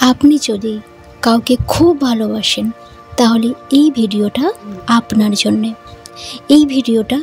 আপনি যদি কাউকে খুব ভালোবাসেন তাহলে এই ভিডিওটা আপনার জন্যে। এই ভিডিওটা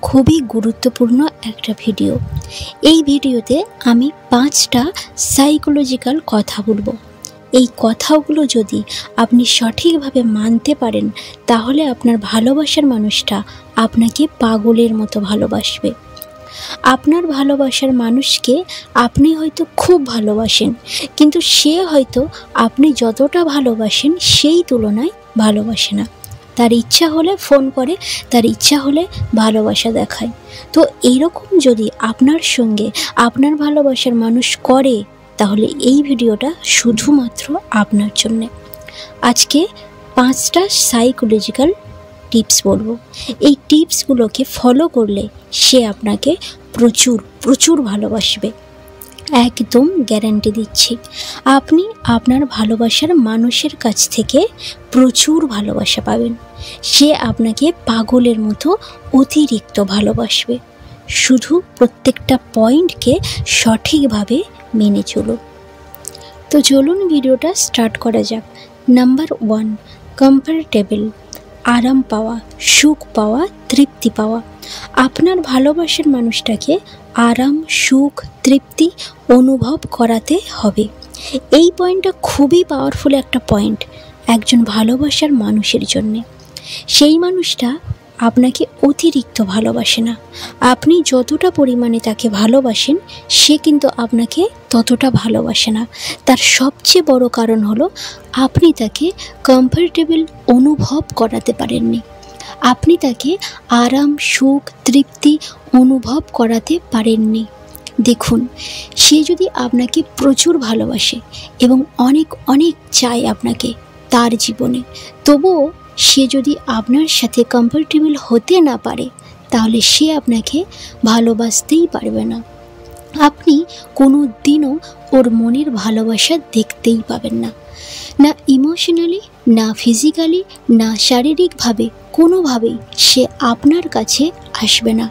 খুবই গুরুত্বপূর্ণ একটা ভিডিও। এই ভিডিওতে আমি 5টা সাইকোলজিক্যাল কথা বলবো। এই কথাগুলো যদি আপনি সঠিকভাবে মানতে পারেন তাহলে আপনার ভালোবাসার মানুষটা আপনাকে পাগলের মতো ভালোবাসবে। আপনার ভালোবাসার মানুষকে আপনি হয়তো খুব ভালোবাসেন, কিন্তু সে হয়তো আপনি যতটা ভালোবাসেন সেই তুলনায় ভালোবাসে না। তার ইচ্ছা হলে ফোন করে, তার ইচ্ছা হলে ভালোবাসা দেখায়। তো এইরকম যদি আপনার সঙ্গে আপনার ভালোবাসার মানুষ করে তাহলে এই ভিডিওটা শুধুমাত্র আপনার জন্যে। আজকে 5টা সাইকোলজিক্যাল টিপস বলবো। এই টিপসগুলোকে ফলো করলে সে আপনাকে প্রচুর ভালোবাসবে, একদম গ্যারান্টি দিচ্ছি। আপনি আপনার ভালোবাসার মানুষের কাছ থেকে প্রচুর ভালোবাসা পাবেন। সে আপনাকে পাগলের মতো অতিরিক্ত ভালোবাসবে। শুধু প্রত্যেকটা পয়েন্টকে সঠিকভাবে মেনে চলুন। তো চলুন ভিডিওটা স্টার্ট করা যাক। Number 1, comfortable. আরাম পাওয়া, সুখ পাওয়া, তৃপ্তি পাওয়া। আপনার ভালোবাসার মানুষটাকে আরাম, সুখ, তৃপ্তি অনুভব করাতে হবে। এই পয়েন্টটা খুবই পাওয়ারফুল একটা পয়েন্ট একজন ভালোবাসার মানুষের জন্যে। সেই মানুষটা আপনাকে অতিরিক্ত ভালোবাসে না। আপনি যতটা পরিমাণে তাকে ভালোবাসেন সে কিন্তু আপনাকে ততটা ভালোবাসে না। তার সবচেয়ে বড় কারণ হলো আপনি তাকে কমফর্টেবল অনুভব করাতে পারেননি। আপনি তাকে আরাম, সুখ, তৃপ্তি অনুভব করাতে পারেননি। দেখুন, সে যদি আপনাকে প্রচুর ভালোবাসে এবং অনেক চায় আপনাকে তার জীবনে, তবুও সে যদি আপনার সাথে কমফর্টেবল হতে না পারে তাহলে সে আপনাকে ভালোবাসতেই পারবে না। আপনি কোনো দিনও ওর মনের ভালোবাসা দেখতেই পাবেন না। না ইমোশনালি, না ফিজিক্যালি, না শারীরিকভাবে, কোনোভাবেই সে আপনার কাছে আসবে না।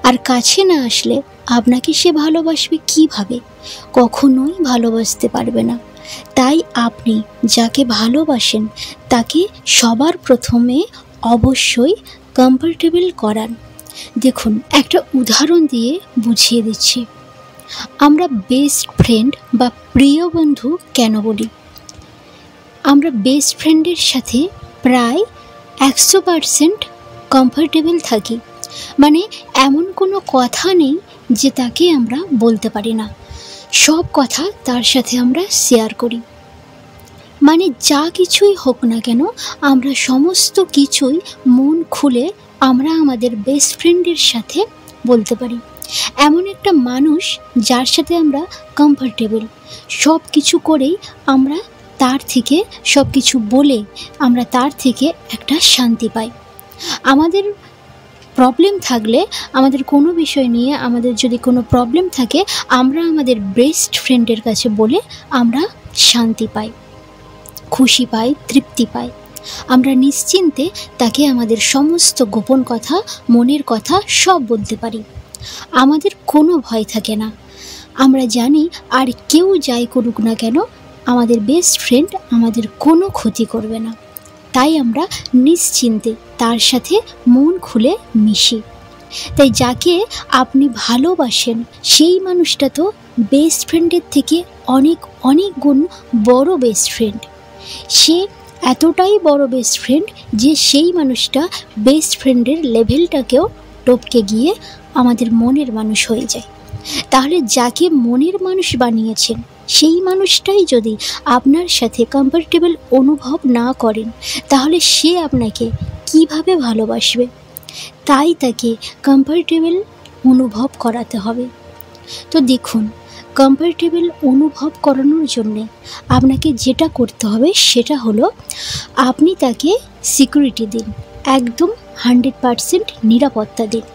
আর কাছে না আসলে আপনাকে সে ভালোবাসবে কিভাবে? কখনোই ভালোবাসতে পারবে না। তাই আপনি যাকে ভালোবাসেন তাকে সবার প্রথমে অবশ্যই কমফর্টেবল করান। দেখুন, একটা উদাহরণ দিয়ে বুঝিয়ে দিচ্ছি। আমরা বেস্ট ফ্রেন্ড বা প্রিয় বন্ধু কেন বলি? আমরা বেস্ট ফ্রেন্ডের সাথে প্রায় 100% কমফর্টেবল থাকি। মানে এমন কোনো কথা নেই যে তাকে আমরা বলতে পারি না। সব কথা তার সাথে আমরা শেয়ার করি। মানে যা কিছুই হোক না কেন আমরা সমস্ত কিছুই মন খুলে আমরা আমাদের বেস্ট ফ্রেন্ডের সাথে বলতে পারি। এমন একটা মানুষ যার সাথে আমরা কমফর্টেবল, সব কিছু করেই আমরা তার থেকে সব কিছু বলে আমরা তার থেকে একটা শান্তি পাই। আমাদের প্রবলেম থাকলে, আমাদের কোনো বিষয় নিয়ে আমাদের যদি কোনো প্রবলেম থাকে, আমরা আমাদের বেস্ট ফ্রেন্ডের কাছে বলে আমরা শান্তি পাই, খুশি পাই, তৃপ্তি পাই। আমরা নিশ্চিন্তে তাকে আমাদের সমস্ত গোপন কথা, মনের কথা সব বলতে পারি। আমাদের কোনো ভয় থাকে না। আমরা জানি আর কেউ যাই করুক না কেন আমাদের বেস্ট ফ্রেন্ড আমাদের কোনো ক্ষতি করবে না। তাই আমরা নিশ্চিন্তে তার সাথে মন খুলে মিশি। তাই যাকে আপনি ভালোবাসেন সেই মানুষটা তো বেস্ট ফ্রেন্ডের থেকে অনেক গুণ বড় বেস্ট ফ্রেন্ড। সে এতটাই বড় বেস্ট ফ্রেন্ড যে সেই মানুষটা বেস্ট ফ্রেন্ডের লেভেলটাকেও টপকে গিয়ে আমাদের মনের মানুষ হয়ে যায়। তাহলে যাকে মনের মানুষ বানিয়েছেন সেই মানুষটাই যদি আপনার সাথে কমফর্টেবল অনুভব না করেন তাহলে সে আপনাকে কিভাবে ভালোবাসবে? তাই তাকে কমফর্টেবল অনুভব করাতে হবে। তো দেখুন, কমফর্টেবল অনুভব করানোর জন্যে আপনাকে যেটা করতে হবে সেটা হলো আপনি তাকে সিকিউরিটি দিন, একদম 100% নিরাপত্তা দিন।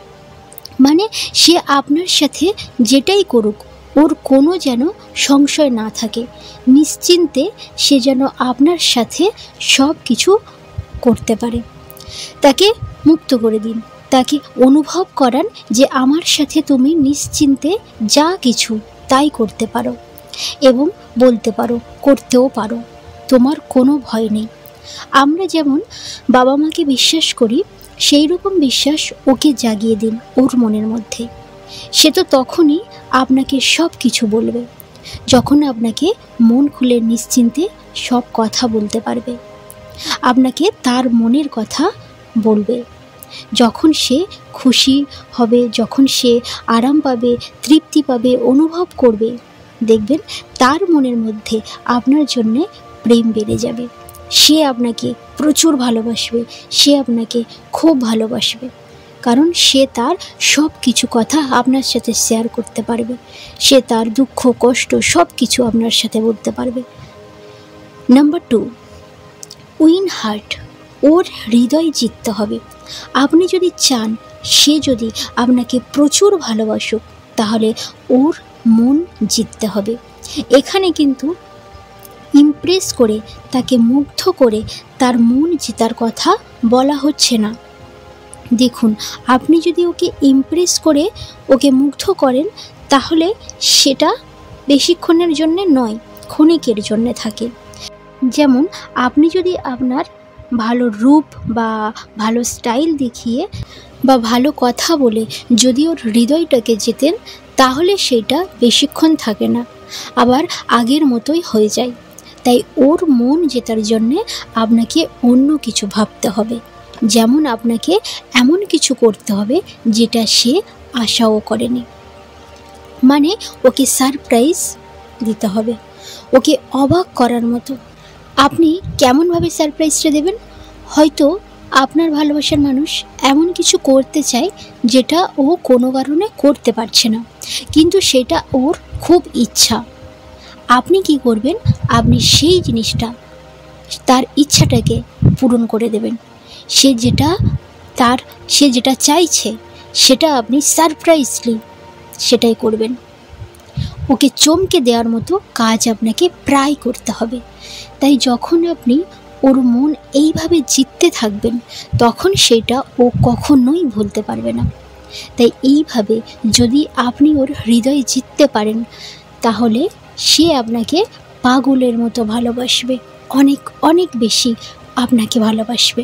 মানে সে আপনার সাথে যেটাই করুক ওর কোনো যেন সংশয় না থাকে। নিশ্চিন্তে সে যেন আপনার সাথে সব কিছু করতে পারে। তাকে মুক্ত করে দিন, তাকে অনুভব করান যে আমার সাথে তুমি নিশ্চিন্তে যা কিছু তাই করতে পারো। এবং বলতে পারো, করতেও পারো, তোমার কোনো ভয় নেই। আমরা যেমন বাবা মাকে বিশ্বাস করি, সেই রকম বিশ্বাস ওকে জাগিয়ে দিন ওর মনের মধ্যে। সে তো তখনই আপনাকে সব কিছু বলবে, যখন আপনাকে মন খুলে নিশ্চিন্তে সব কথা বলতে পারবে, আপনাকে তার মনের কথা বলবে। যখন সে খুশি হবে, যখন সে আরাম পাবে, তৃপ্তি পাবে, অনুভব করবে, দেখবেন তার মনের মধ্যে আপনার জন্যে প্রেম বেড়ে যাবে। সে আপনাকে প্রচুর ভালোবাসবে, সে আপনাকে খুব ভালোবাসবে, কারণ সে তার সব কিছু কথা আপনার সাথে শেয়ার করতে পারবে। সে তার দুঃখ কষ্ট সব কিছু আপনার সাথে বলতে পারবে। Number 2, win heart. ওর হৃদয় জিততে হবে। আপনি যদি চান সে যদি আপনাকে প্রচুর ভালোবাসুক, তাহলে ওর মন জিততে হবে। এখানে কিন্তু ইমপ্রেস করে, তাকে মুগ্ধ করে তার মন জেতার কথা বলা হচ্ছে না। দেখুন, আপনি যদি ওকে ইমপ্রেস করে ওকে মুগ্ধ করেন, তাহলে সেটা বেশিক্ষণের জন্যে নয়, ক্ষণিকের জন্যে থাকে। যেমন আপনি যদি আপনার ভালো রূপ বা ভালো স্টাইল দেখিয়ে বা ভালো কথা বলে যদি ওর হৃদয়টাকে জেতেন, তাহলে সেটা বেশিক্ষণ থাকে না, আবার আগের মতোই হয়ে যায়। তাই ওর মন জেতার জন্যে আপনাকে অন্য কিছু ভাবতে হবে। যেমন আপনাকে এমন কিছু করতে হবে যেটা সে আশাও করেনি। মানে ওকে সারপ্রাইজ দিতে হবে, ওকে অবাক করার মতো। আপনি কেমনভাবে সারপ্রাইজটা দেবেন? হয়তো আপনার ভালোবাসার মানুষ এমন কিছু করতে চায় যেটা ও কোনো কারণে করতে পারছে না, কিন্তু সেটা ওর খুব ইচ্ছা। আপনি কি করবেন? আপনি সেই জিনিসটা, তার ইচ্ছাটাকে পূরণ করে দেবেন। সে যেটা চাইছে সেটা আপনি সারপ্রাইজলি সেটাই করবেন। ওকে চমকে দেওয়ার মতো কাজ আপনাকে প্রায় করতে হবে। তাই যখন আপনি ওর মন এইভাবে জিততে থাকবেন, তখন সেটা ও কখনোই ভুলতে পারবে না। তাই এইভাবে যদি আপনি ওর হৃদয় জিততে পারেন, তাহলে সে আপনাকে পাগলের মতো ভালোবাসবে, অনেক অনেক বেশি আপনাকে ভালোবাসবে।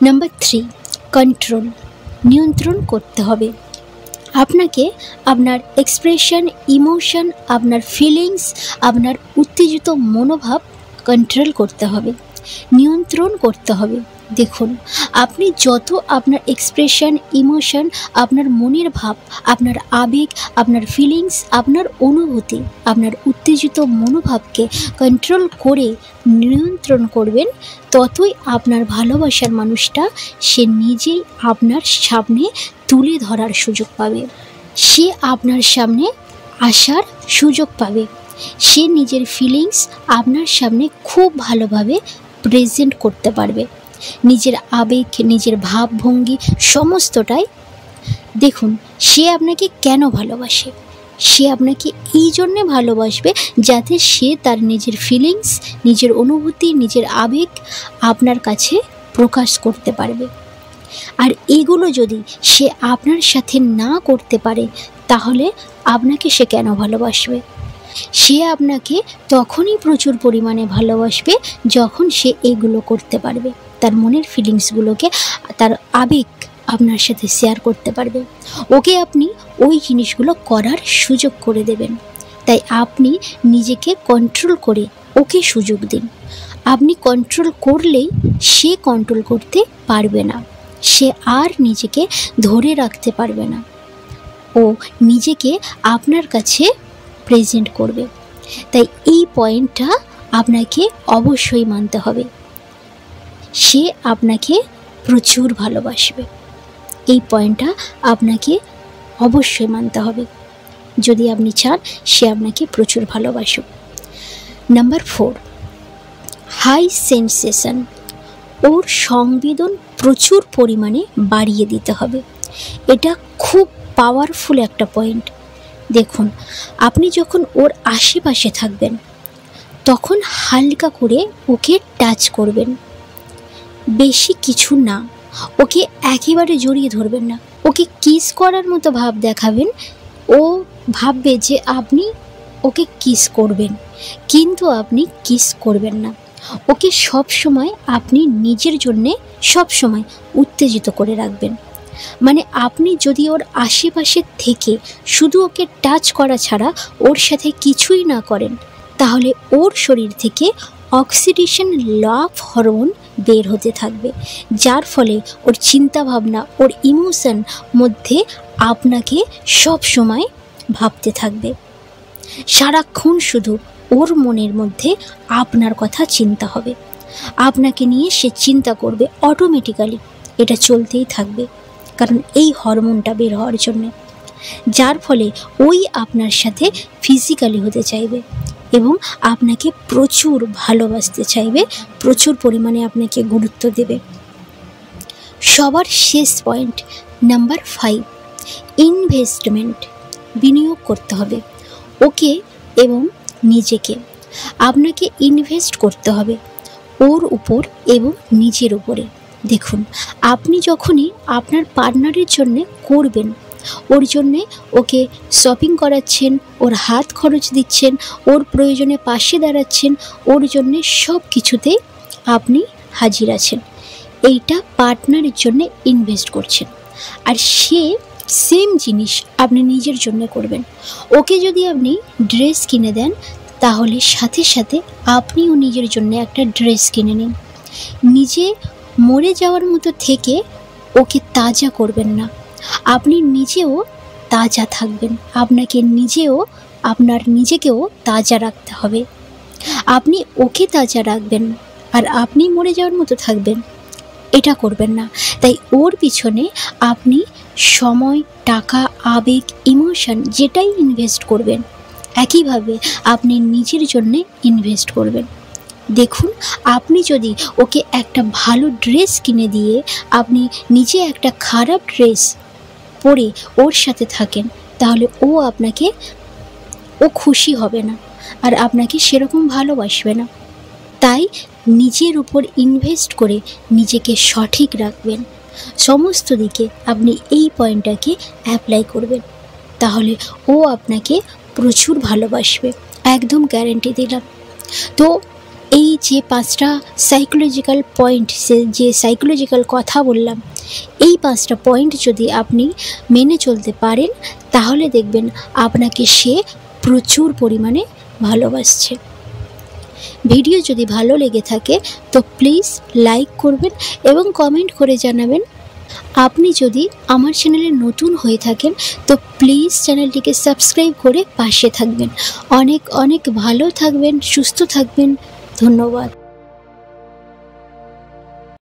Number 3, control. নিয়ন্ত্রণ করতে হবে। আপনাকে আপনার এক্সপ্রেশন, ইমোশন, আপনার ফিলিংস, আপনার উত্তেজিত মনোভাব কন্ট্রোল করতে হবে, নিয়ন্ত্রণ করতে হবে। দেখুন, আপনি যত আপনার এক্সপ্রেশন, ইমোশন, আপনার মনের ভাব, আপনার আবেগ, আপনার ফিলিংস, আপনার অনুভূতি, আপনার উত্তেজিত মনোভাবকে কন্ট্রোল করে নিয়ন্ত্রণ করবেন, ততই আপনার ভালোবাসার মানুষটা সে নিজেই আপনার সামনে তুলে ধরার সুযোগ পাবে। সে আপনার সামনে আসার সুযোগ পাবে। সে নিজের ফিলিংস আপনার সামনে খুব ভালোভাবে প্রেজেন্ট করতে পারবে। নিজের আবেগ, নিজের ভাবভঙ্গি সমস্তটাই। দেখুন, সে আপনাকে কেন ভালোবাসে? সে আপনাকে এই জন্যে ভালোবাসবে যাতে সে তার নিজের ফিলিংস, নিজের অনুভূতি, নিজের আবেগ আপনার কাছে প্রকাশ করতে পারবে। আর এগুলো যদি সে আপনার সাথে না করতে পারে, তাহলে আপনাকে সে কেন ভালোবাসবে? সে আপনাকে তখনই প্রচুর পরিমাণে ভালোবাসবে যখন সে এগুলো করতে পারবে, তার মনের ফিলিংসগুলোকে, তার আবেগ আপনার সাথে শেয়ার করতে পারবে। ওকে আপনি ওই জিনিসগুলো করার সুযোগ করে দেবেন। তাই আপনি নিজেকে কন্ট্রোল করে ওকে সুযোগ দিন। আপনি কন্ট্রোল করলেই সে কন্ট্রোল করতে পারবে না। সে আর নিজেকে ধরে রাখতে পারবে না। ও নিজেকে আপনার কাছে প্রেজেন্ট করবে। তাই এই পয়েন্টটা আপনাকে অবশ্যই মানতে হবে। সে আপনাকে প্রচুর ভালোবাসবে, এই পয়েন্টটা আপনাকে অবশ্যই মানতে হবে যদি আপনি চান সে আপনাকে প্রচুর ভালোবাসুক। Number 4, high sensation. ওর সংবেদন প্রচুর পরিমাণে বাড়িয়ে দিতে হবে। এটা খুব পাওয়ারফুল একটা পয়েন্ট। দেখুন, আপনি যখন ওর আশেপাশে থাকবেন, তখন হালকা করে ওকে টাচ করবেন, বেশি কিছু না। ওকে একেবারে জড়িয়ে ধরবেন না, ওকে কিস করার মতো ভাব দেখাবেন। ও ভাববে যে আপনি ওকে কিস করবেন, কিন্তু আপনি কিস করবেন না। ওকে সব সময় আপনি নিজের জন্যে সব সময় উত্তেজিত করে রাখবেন। মানে আপনি যদি ওর আশেপাশে থেকে শুধু ওকে টাচ করা ছাড়া ওর সাথে কিছুই না করেন, তাহলে ওর শরীর থেকে অক্সিডেশন লাভ হরমোন বের হতে থাকবে, যার ফলে ওর চিন্তাভাবনা, ওর ইমোশন মধ্যে আপনাকে সব সময় ভাবতে থাকবে। সারাক্ষণ শুধু ওর মনের মধ্যে আপনার কথা চিন্তা হবে, আপনাকে নিয়ে সে চিন্তা করবে, অটোমেটিক্যালি এটা চলতেই থাকবে, কারণ এই হরমোনটা বের হওয়ার জন্যে, যার ফলে ওই আপনার সাথে ফিজিক্যালি হতে চাইবে এবং আপনাকে প্রচুর ভালোবাসতে চাইবে, প্রচুর পরিমাণে আপনাকে গুরুত্ব দেবে। সবার শেষ পয়েন্ট নাম্বার 5, ইনভেস্টমেন্ট, বিনিয়োগ করতে হবে ওকে এবং নিজেকে। আপনাকে ইনভেস্ট করতে হবে ওর উপর এবং নিজের উপরে। দেখুন, আপনি যখনই আপনার পার্টনারের জন্যে করবেন, ওর জন্যে ওকে শপিং করাচ্ছেন, ওর হাত খরচ দিচ্ছেন, ওর প্রয়োজনে পাশে দাঁড়াচ্ছেন, ওর জন্যে সব কিছুতেই আপনি হাজির আছেন, এইটা পার্টনারের জন্যে ইনভেস্ট করছেন। আর সে সেম জিনিস আপনি নিজের জন্য করবেন। ওকে যদি আপনি ড্রেস কিনে দেন, তাহলে সাথে সাথে আপনিও নিজের জন্য একটা ড্রেস কিনে নিন। নিজে মরে যাওয়ার মতো থেকে ওকে তাজা করবেন না, আপনি নিজেও তাজা থাকবেন। আপনাকে আপনার নিজেকেও তাজা রাখতে হবে। আপনি ওকে তাজা রাখবেন আর আপনি মরে যাওয়ার মতো থাকবেন, এটা করবেন না। তাই ওর পিছনে আপনি সময়, টাকা, আবেগ, ইমোশন যেটাই ইনভেস্ট করবেন, একইভাবে আপনি নিজের জন্যে ইনভেস্ট করবেন। দেখুন, আপনি যদি ওকে একটা ভালো ড্রেস কিনে দিয়ে আপনি নিজে একটা খারাপ ড্রেস পরে ওর সাথে থাকেন, তাহলে ও খুশি হবে না আর আপনাকে সেরকম ভালোবাসবে না। তাই নিজের উপর ইনভেস্ট করে নিজেকে সঠিক রাখবেন। সমস্ত দিকে আপনি এই পয়েন্টটাকে অ্যাপ্লাই করবেন, তাহলে ও আপনাকে প্রচুর ভালোবাসবে, একদম গ্যারেন্টি দিলাম। তো এই যে 5টা সাইকোলজিক্যাল পয়েন্ট, যে সাইকোলজিক্যাল কথা বললাম, এই 5টা পয়েন্ট যদি আপনি মেনে চলতে পারেন, তাহলে দেখবেন আপনাকে সে প্রচুর পরিমাণে ভালোবাসছে। ভিডিও যদি ভালো লেগে থাকে তো প্লিজ লাইক করবেন এবং কমেন্ট করে জানাবেন। আপনি যদি আমার চ্যানেলে নতুন হয়ে থাকেন তো প্লিজ চ্যানেলটিকে সাবস্ক্রাইব করে পাশে থাকবেন। অনেক অনেক ভালো থাকবেন, সুস্থ থাকবেন। ধন্যবাদ।